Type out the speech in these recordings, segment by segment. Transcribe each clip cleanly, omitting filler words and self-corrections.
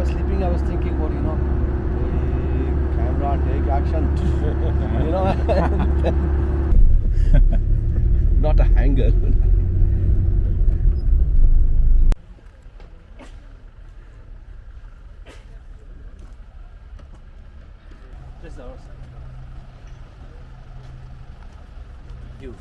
was sleeping, I was thinking about, hey, camera, take action. Not a hanger. This is ours. You.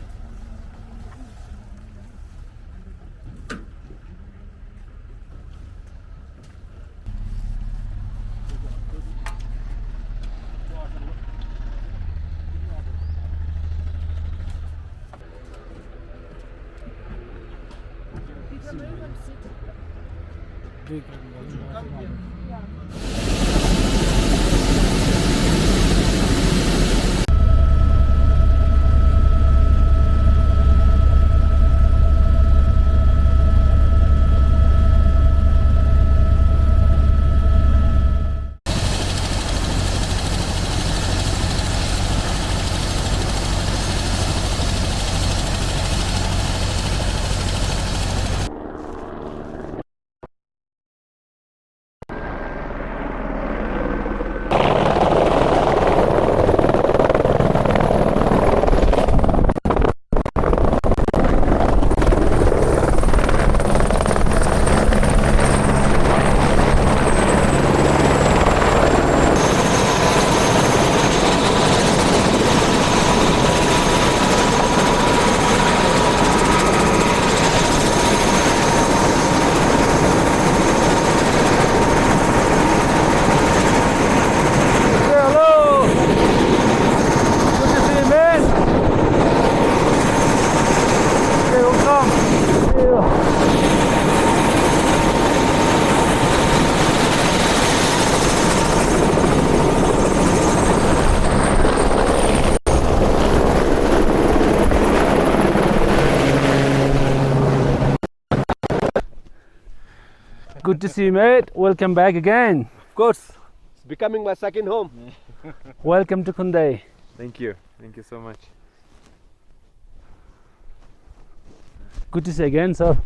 Good to see you, mate. Welcome back again. Of course, it's becoming my second home. Welcome to Kunde. Thank you so much. Good to see you again, sir.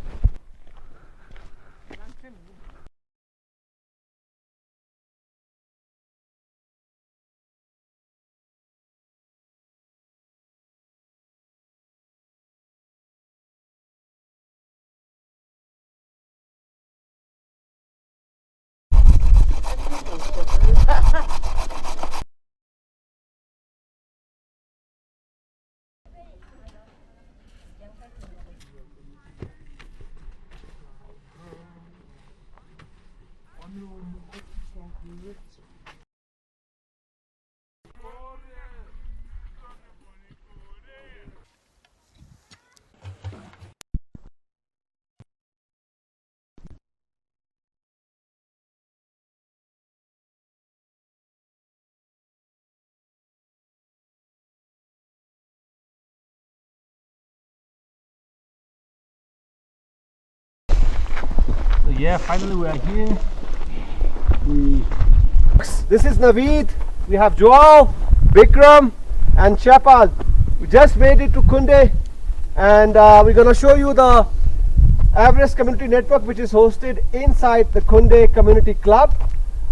So yeah, finally we are here. This is Naveed. We have Joao, Bikram, and Chapal. We just made it to Kunde, and we're going to show you the Everest Community Network, which is hosted inside the Kunde Community Club.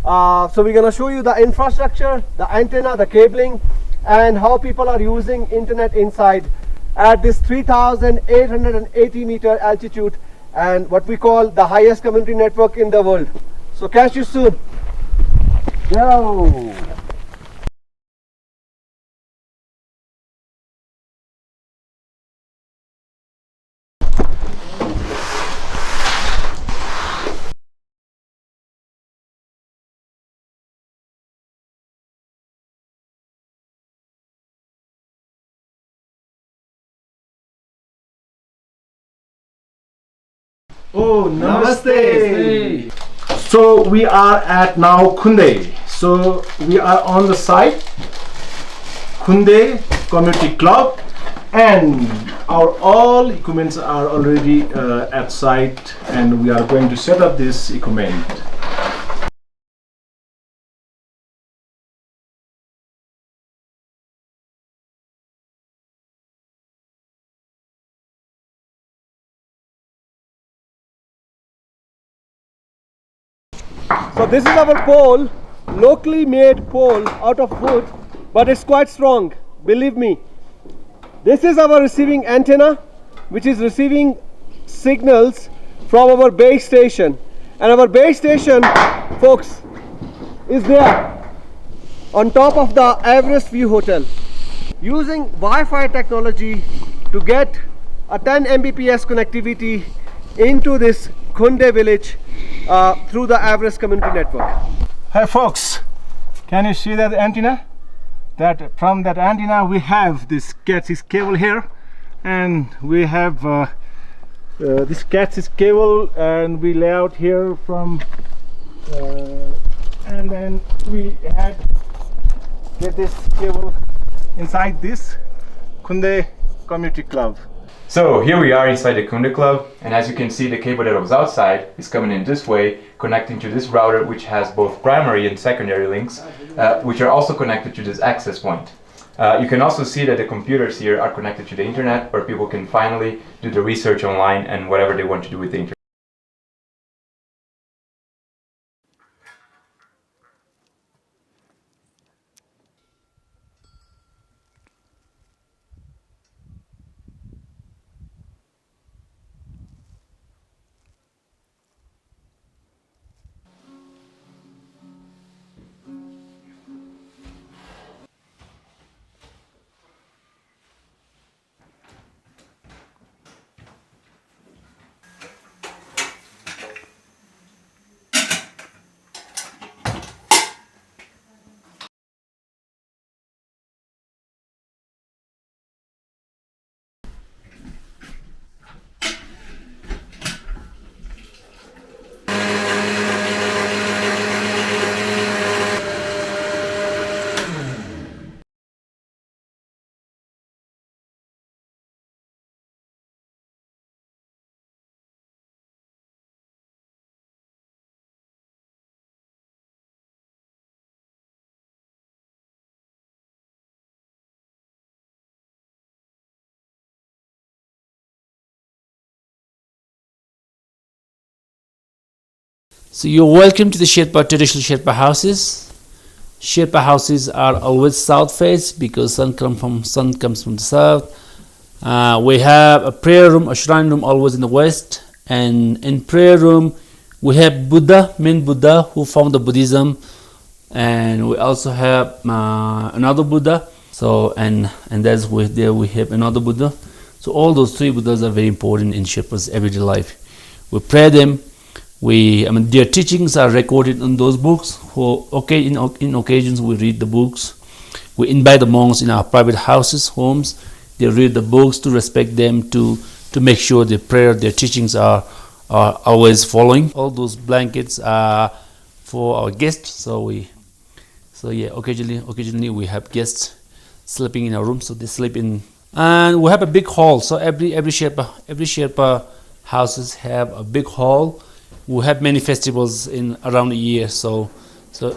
So we're going to show you the infrastructure, the antenna, the cabling, and how people are using internet inside at this 3,880 meter altitude, and what we call the highest community network in the world. So catch you soon. Go! Oh, namaste. So we are at now Kunde. So we are on the site, Kunde Community Club, and our all equipments are already at site, and we are going to set up this equipment. So this is our pole, locally made pole out of wood, but it's quite strong, believe me. This is our receiving antenna, which is receiving signals from our base station. And our base station, folks, is there on top of the Everest View Hotel. Using Wi-Fi technology to get a 10 Mbps connectivity into this Khunde village through the Everest Community Network. Hi folks, can you see that antenna? That from that antenna we have this Cat6 cable here, and we have this Cat6 cable, and we lay out here from and then we had get this cable inside this Khunde Community Club. So here we are inside the Kunde Club, and as you can see, the cable that was outside is coming in this way, connecting to this router, which has both primary and secondary links, which are also connected to this access point. You can also see that the computers here are connected to the internet, where people can finally do the research online and whatever they want to do with the internet. So you're welcome to the Sherpa traditional Sherpa houses. Sherpa houses are always south face because sun comes from the south. We have a prayer room, a shrine room always in the west, and in prayer room we have Buddha, main Buddha who founded Buddhism, and we also have another Buddha. So and that's with there we have another Buddha. So all those three Buddhas are very important in Sherpa's everyday life. We pray them. Their teachings are recorded in those books. In occasions we read the books. We invite the monks in our private houses, homes. They read the books to respect them, to make sure their teachings are always following. All those blankets are for our guests. Occasionally we have guests sleeping in our room, so they sleep in. And we have a big hall. So every Sherpa houses have a big hall. We have many festivals around the year, so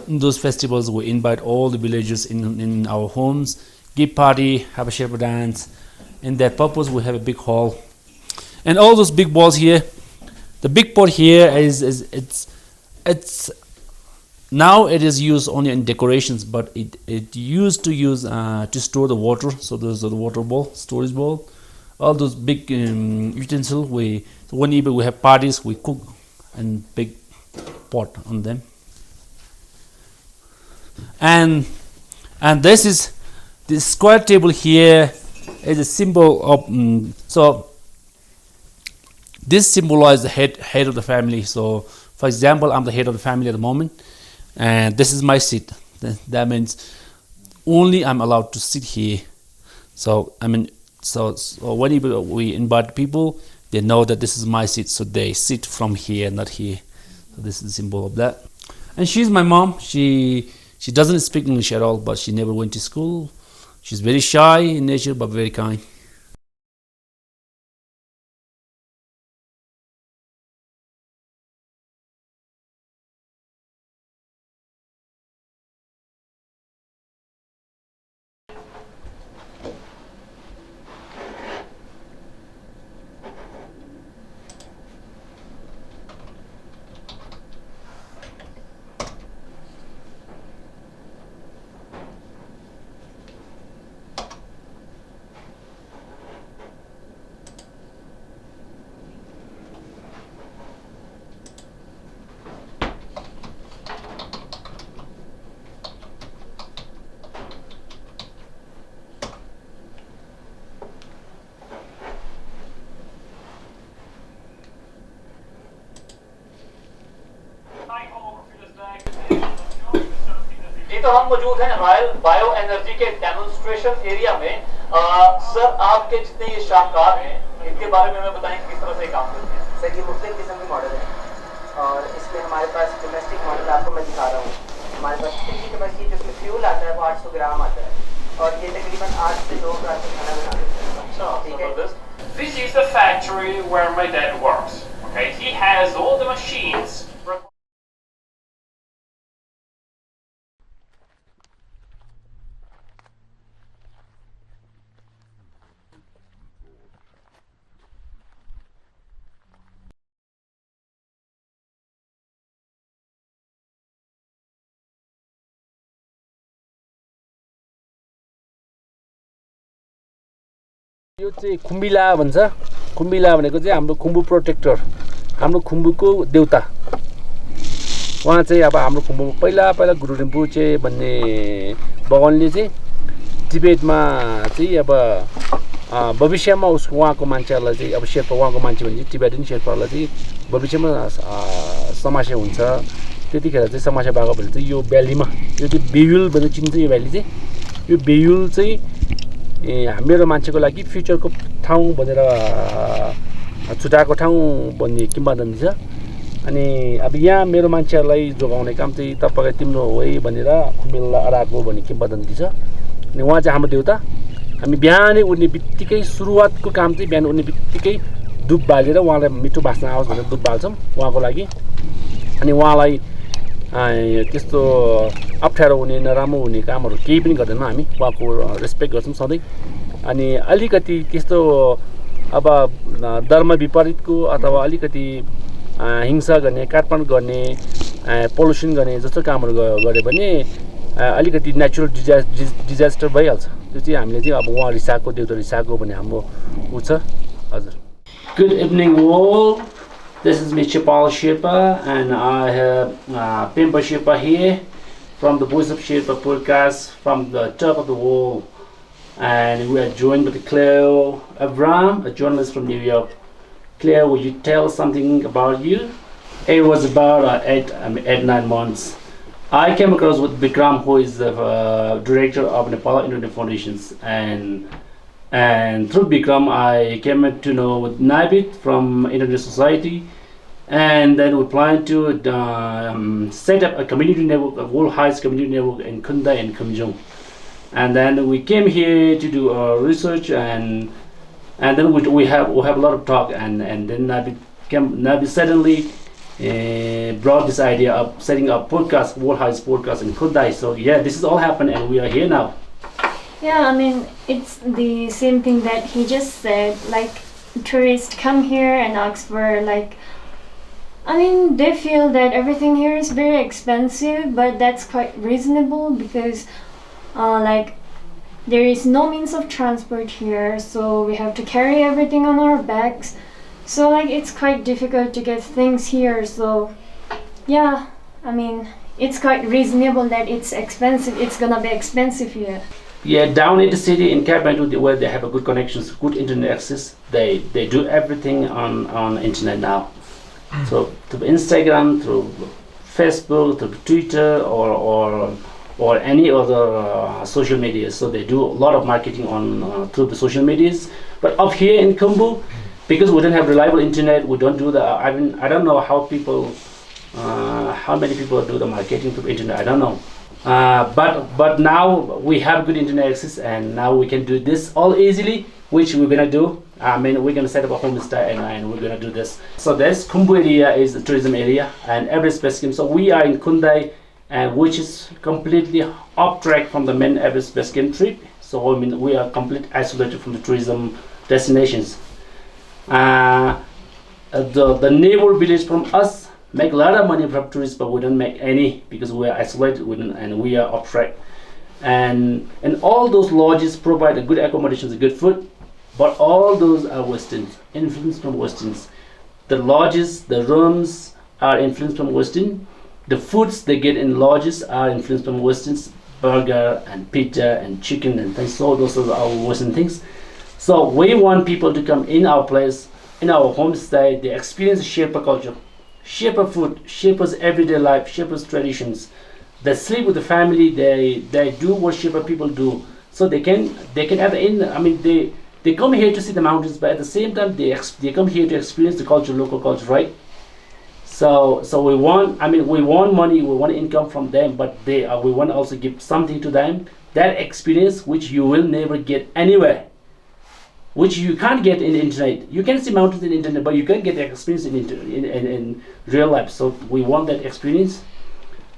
in those festivals we invite all the villagers in our homes, give party, have a Sherpa dance. In that purpose we have a big hall, and all those big balls here. The big pot here it's now it is used only in decorations, but it used to use to store the water. So there's the water bowl, storage bowl, all those big utensils. Whenever we have parties, we cook and big pot on them. And this square table here is a symbol of so this symbolizes the head of the family. So for example, I'm the head of the family at the moment, and this is my seat. That means only I'm allowed to sit here. So whenever we invite people, they know that this is my seat, so they sit from here, not here. So this is a symbol of that. And she's my mom. She doesn't speak English at all, but she never went to school. She's very shy in nature, but very kind. तो हम मौजूद हैं royal bio energy के demonstration area में। Sir, आपके जितने ये शाहकार हैं, इनके बारे में हमें बताएं किस तरह से काम करते हैं। सर, ये मुख्तलिफ किस्म के मॉडल हैं और इसमें हमारे पास डोमेस्टिक मॉडल आपको मैं दिखा रहा हूँ। हमारे पास 3 कैपेसिटी जिसमें फ्यूल आता है वो 800 ग्राम आता है और ये तकरीबन 8 से 2 रात में खाना बना देते हैं। अच्छा, ठीक है। This is the factory where my dad works. Okay, he has all the machines. यो चाहिँ खुम्बिला भन्छ। खुम्बिला भनेको चाहिँ हाम्रो खुम्बु प्रोटेक्टर, हाम्रो खुम्बुको देउता। उहाँ चाहिँ अब हाम्रो खुम्बुमा पहिला गुरु रिम्पोचे भन्ने भगवानले चाहिँ तिब्बतमा चाहिँ अब भविष्यमा उहाँको मान्छेहरूलाई चाहिँ अब शेर्पा उहाँको मान्छे भने चाहिँ तिब्बतन शेर्पाहरूलाई चाहिँ भविष्यमा समस्या हुन्छ। त्यतिखेर चाहिँ समस्या भएको भने चाहिँ यो भ्यालीमा यो चाहिँ बेयुल भनेर चिन्छ। यो भ्याली चाहिँ यो बेयुल चाहिँ मेरो मान्छेको लागि फ्युचरको ठाउँ भनेर छुट्याएको ठाउँ भन्ने किम्बदन्ती छ। अनि अब यहाँ मेरो मान्छेहरूलाई जोगाउने काम चाहिँ तपाईँ तिम्रो हो है भनेर खुम्बिला अराको भन्ने किम्बदन्ती छ। अनि उहाँ चाहिँ हाम्रो देउता। हामी बिहानै उठ्ने बित्तिकै सुरुवातको काम चाहिँ बिहान उठ्ने बित्तिकै धुप बालेर उहाँलाई मिठो बास्ना आओस् भनेर धुप बाल्छौँ उहाँको लागि। अनि उहाँलाई त्यस्तो अप्ठ्यारो हुने नराम्रो हुने कामहरू केही पनि गर्दैनौँ हामी। उहाँको रेस्पेक्ट गर्छौँ सधैँ। अनि अलिकति त्यस्तो अब धर्म विपरीतको अथवा अलिकति हिंसा गर्ने, काटमाड गर्ने, पल्युसन गर्ने जस्तो कामहरू गऱ्यो भने अलिकति नेचुरल डिजास्टर भइहाल्छ। त्यो चाहिँ हामीले चाहिँ अब उहाँ रिसाएको देउता रिसाएको भन्ने हाम्रो ऊ छ। हजुर। Good evening all. This is me Chipal Sherpa and I have Pimpa Sherpa here from the Voice of Sherpa podcast from the top of the wall, and we are joined by Claire Avram, a journalist from New York. Claire, would you tell something about you? It was about 8-9 months. I came across with Bikram, who is the director of Nepal Internet Foundations, and through Bikram I came to know with Nabit from Internet Society, and then we plan to set up a community network, a World Highest community network in Kunda and Kumjung. And then we came here to do research, and then we have a lot of talk, and then Nabit suddenly brought this idea of setting up podcast, World Highest podcast in Kundai. So yeah, this is all happened and we are here now. Yeah, I mean, it's the same thing that he just said. Like, tourists come here and ask for, like, I mean, they feel that everything here is very expensive, but that's quite reasonable because, like, there is no means of transport here, so we have to carry everything on our backs. So, like, it's quite difficult to get things here. So, yeah, I mean, it's quite reasonable that it's expensive. It's gonna be expensive here. Yeah, down in the city in Kathmandu, where they have a good connections, good internet access, they do everything on internet now. So through Instagram, through Facebook, through Twitter, or any other social media. So they do a lot of marketing on through the social medias. But up here in Khumbu, because we don't have reliable internet, we don't do the. I mean, I don't know how many people do the marketing through internet. I don't know. But now we have good internet access, and now we can do this all easily, which we're gonna do. I mean, we're gonna set up a homestay and we're gonna do this. So this Khumbu area is the tourism area, and Everest Base Camp. So we are in Kundai, and which is completely off track from the main Everest Base Camp trip. So I mean, we are completely isolated from the tourism destinations. The neighbor village from us make a lot of money from tourists, but we don't make any because we are isolated and we are off track. And all those lodges provide a good accommodations, a good food, but all those are Westerns, influenced from Westerns. The lodges, the rooms are influenced from Western. The foods they get in lodges are influenced from Westerns, burger and pizza and chicken and things. So those are our Western things. So we want people to come in our place, in our homestay, they experience Sherpa culture, Sherpa food, Sherpa's everyday life, Sherpa's traditions. they sleep with the family. They do what Sherpa people do. So they can at the end. I mean they come here to see the mountains, but at the same time they come here to experience the culture, local culture, right? So we want money, we want income from them, but we want to also give something to them, that experience which you will never get anywhere, which you can't get in the internet. You can see mountains in the internet, but you can't get the experience in real life. So we want that experience,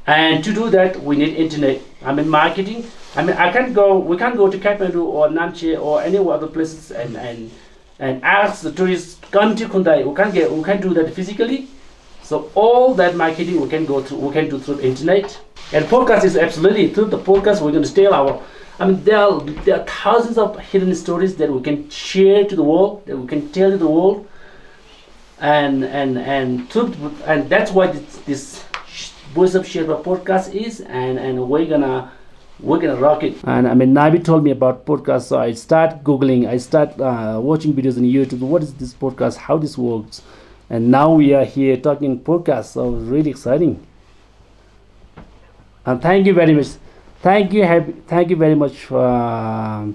and to do that we need internet. I mean marketing. I mean we can't go to Kathmandu or Namche or any other places and ask the tourists come to Kundai. We can't do that physically. So all that marketing we can do through the internet. And podcast is absolutely through the podcast we're going to tell our. I mean there are thousands of hidden stories that we can share to the world, that we can tell to the world, and that's what this Voice of Sherpa podcast is, and we're gonna rock it. And I mean Nabi told me about podcasts, so I start googling, I start watching videos on YouTube. What is this podcast? How this works? And now we are here talking podcast, so really exciting. And thank you very much. Thank you very much for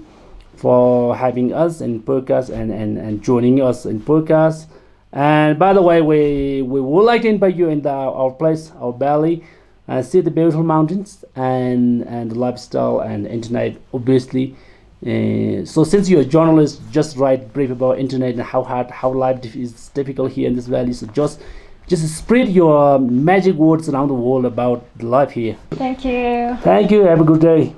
having us in podcast and joining us in podcast. And by the way, we would like to invite you in our place, our valley, and see the beautiful mountains and the lifestyle and internet, obviously. So since you're a journalist, just write brief about internet and how life is difficult here in this valley. So just spread your magic words around the world about life here. Thank you. Thank you. Have a good day.